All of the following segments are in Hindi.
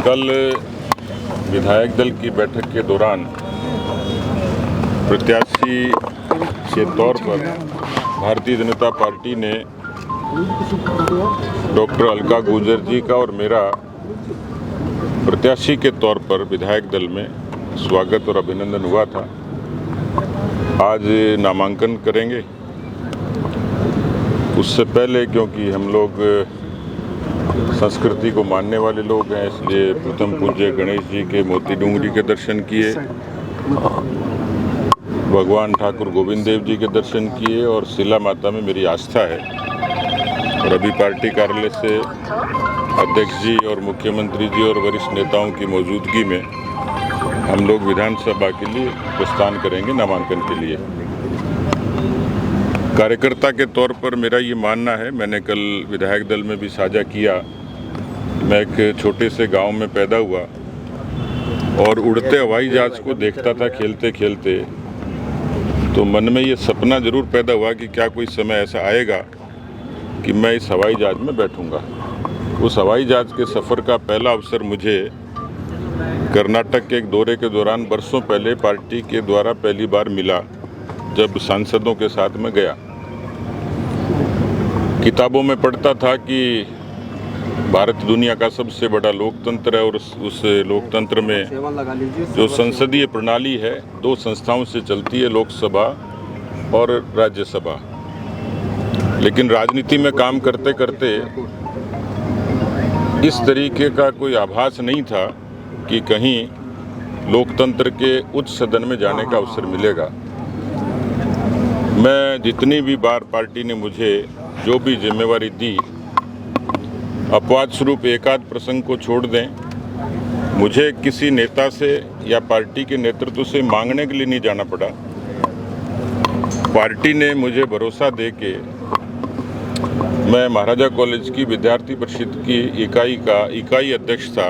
कल विधायक दल की बैठक के दौरान प्रत्याशी के तौर पर भारतीय जनता पार्टी ने डॉक्टर अलका गुर्जर जी का और मेरा प्रत्याशी के तौर पर विधायक दल में स्वागत और अभिनंदन हुआ था। आज नामांकन करेंगे। उससे पहले क्योंकि हम लोग संस्कृति को मानने वाले लोग हैं, इसलिए प्रथम पूज्य गणेश जी के मोती डूंगरी के दर्शन किए, भगवान ठाकुर गोविंद देव जी के दर्शन किए और शिला माता में मेरी आस्था है। और अभी पार्टी कार्यालय से अध्यक्ष जी और मुख्यमंत्री जी और वरिष्ठ नेताओं की मौजूदगी में हम लोग विधानसभा के लिए प्रस्थान करेंगे नामांकन के लिए। कार्यकर्ता के तौर पर मेरा ये मानना है, मैंने कल विधायक दल में भी साझा किया, मैं एक छोटे से गांव में पैदा हुआ और उड़ते हवाई जहाज को देखता था खेलते खेलते, तो मन में ये सपना ज़रूर पैदा हुआ कि क्या कोई समय ऐसा आएगा कि मैं इस हवाई जहाज में बैठूंगा। उस हवाई जहाज के सफ़र का पहला अवसर मुझे कर्नाटक के एक दौरे के दौरान बरसों पहले पार्टी के द्वारा पहली बार मिला, जब सांसदों के साथ में गया। किताबों में पढ़ता था कि भारत दुनिया का सबसे बड़ा लोकतंत्र है और उस लोकतंत्र में जो संसदीय प्रणाली है दो संस्थाओं से चलती है, लोकसभा और राज्यसभा। लेकिन राजनीति में काम करते करते इस तरीके का कोई आभास नहीं था कि कहीं लोकतंत्र के उच्च सदन में जाने का अवसर मिलेगा। मैं जितनी भी बार पार्टी ने मुझे जो भी जिम्मेवारी दी, अपवाद स्वरूप एकाध प्रसंग को छोड़ दें, मुझे किसी नेता से या पार्टी के नेतृत्व से मांगने के लिए नहीं जाना पड़ा। पार्टी ने मुझे भरोसा दे के मैं महाराजा कॉलेज की विद्यार्थी परिषद की इकाई अध्यक्ष था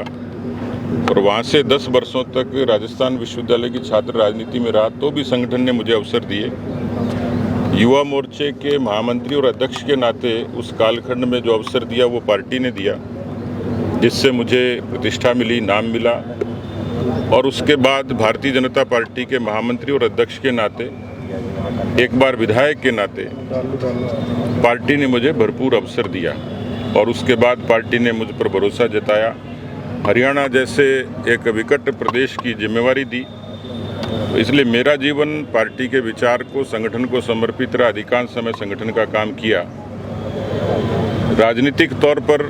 और वहाँ से 10 वर्षों तक राजस्थान विश्वविद्यालय की छात्र राजनीति में रहा, तो भी संगठन ने मुझे अवसर दिए। युवा मोर्चे के महामंत्री और अध्यक्ष के नाते उस कालखंड में जो अवसर दिया वो पार्टी ने दिया, जिससे मुझे प्रतिष्ठा मिली, नाम मिला। और उसके बाद भारतीय जनता पार्टी के महामंत्री और अध्यक्ष के नाते, एक बार विधायक के नाते पार्टी ने मुझे भरपूर अवसर दिया और उसके बाद पार्टी ने मुझ पर भरोसा जताया। हरियाणा जैसे एक विकट प्रदेश की जिम्मेवारी दी, इसलिए मेरा जीवन पार्टी के विचार को, संगठन को समर्पित रहा। अधिकांश समय संगठन का काम किया। राजनीतिक तौर पर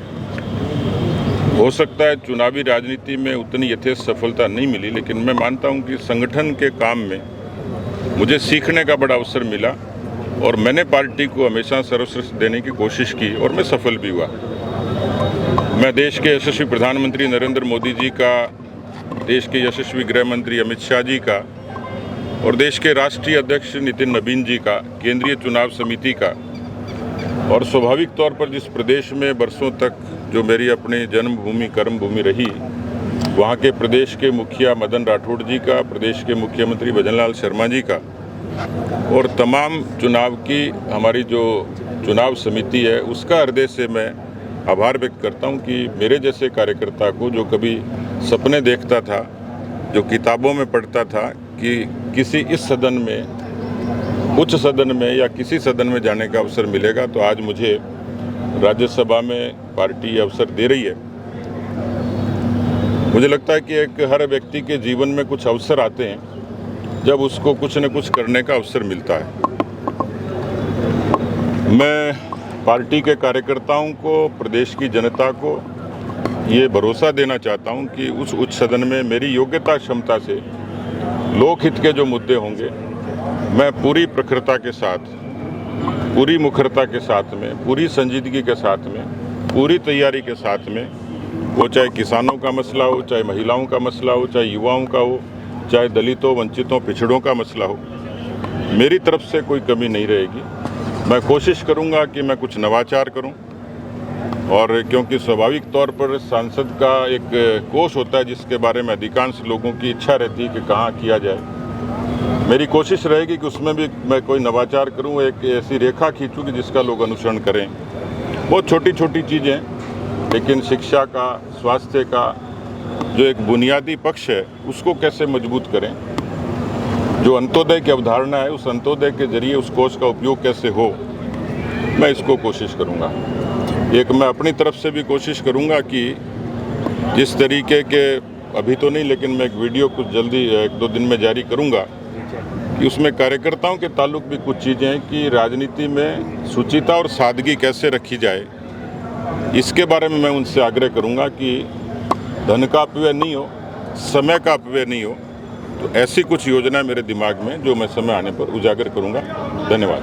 हो सकता है चुनावी राजनीति में उतनी यथेष्ट सफलता नहीं मिली, लेकिन मैं मानता हूं कि संगठन के काम में मुझे सीखने का बड़ा अवसर मिला और मैंने पार्टी को हमेशा सर्वश्रेष्ठ देने की कोशिश की और मैं सफल भी हुआ। मैं देश के यशस्वी प्रधानमंत्री नरेंद्र मोदी जी का, देश के यशस्वी गृह मंत्री अमित शाह जी का और देश के राष्ट्रीय अध्यक्ष नितिन नवीन जी का, केंद्रीय चुनाव समिति का, और स्वाभाविक तौर पर जिस प्रदेश में बरसों तक जो मेरी अपनी जन्मभूमि कर्मभूमि रही, वहाँ के प्रदेश के मुखिया मदन राठौड़ जी का, प्रदेश के मुख्यमंत्री भजनलाल शर्मा जी का और तमाम चुनाव की हमारी जो चुनाव समिति है उसका हृदय से मैं आभार व्यक्त करता हूँ कि मेरे जैसे कार्यकर्ता को, जो कभी सपने देखता था, जो किताबों में पढ़ता था कि किसी इस सदन में, उच्च सदन में या किसी सदन में जाने का अवसर मिलेगा, तो आज मुझे राज्यसभा में पार्टी अवसर दे रही है। मुझे लगता है कि एक हर व्यक्ति के जीवन में कुछ अवसर आते हैं जब उसको कुछ न कुछ करने का अवसर मिलता है। मैं पार्टी के कार्यकर्ताओं को, प्रदेश की जनता को ये भरोसा देना चाहता हूं कि उस उच्च सदन में मेरी योग्यता क्षमता से लोकहित के जो मुद्दे होंगे, मैं पूरी प्रखरता के साथ, पूरी मुखरता के साथ में, पूरी संजीदगी के साथ में, पूरी तैयारी के साथ में, वो चाहे किसानों का मसला हो, चाहे महिलाओं का मसला हो, चाहे युवाओं का हो, चाहे दलितों, वंचितों, पिछड़ों का मसला हो, मेरी तरफ से कोई कमी नहीं रहेगी। मैं कोशिश करूंगा कि मैं कुछ नवाचार करूं, और क्योंकि स्वाभाविक तौर पर सांसद का एक कोष होता है जिसके बारे में अधिकांश लोगों की इच्छा रहती है कि कहाँ किया जाए, मेरी कोशिश रहेगी कि उसमें भी मैं कोई नवाचार करूं, एक ऐसी रेखा खींचूं कि जिसका लोग अनुसरण करें। बहुत छोटी छोटी चीज़ें, लेकिन शिक्षा का, स्वास्थ्य का, जो एक बुनियादी पक्ष है उसको कैसे मजबूत करें, जो अंत्योदय की अवधारणा है उस अंत्योदय के जरिए उस कोष का उपयोग कैसे हो, मैं इसको कोशिश करूंगा। एक मैं अपनी तरफ से भी कोशिश करूंगा कि जिस तरीके के, अभी तो नहीं लेकिन मैं एक वीडियो कुछ जल्दी 1-2 दिन में जारी करूंगा कि उसमें कार्यकर्ताओं के ताल्लुक भी कुछ चीज़ें हैं कि राजनीति में शुचिता और सादगी कैसे रखी जाए, इसके बारे में मैं उनसे आग्रह करूंगा कि धन का अपव्यय नहीं हो, समय का अपव्यय नहीं हो। तो ऐसी कुछ योजना मेरे दिमाग में जो मैं समय आने पर उजागर करूंगा। धन्यवाद।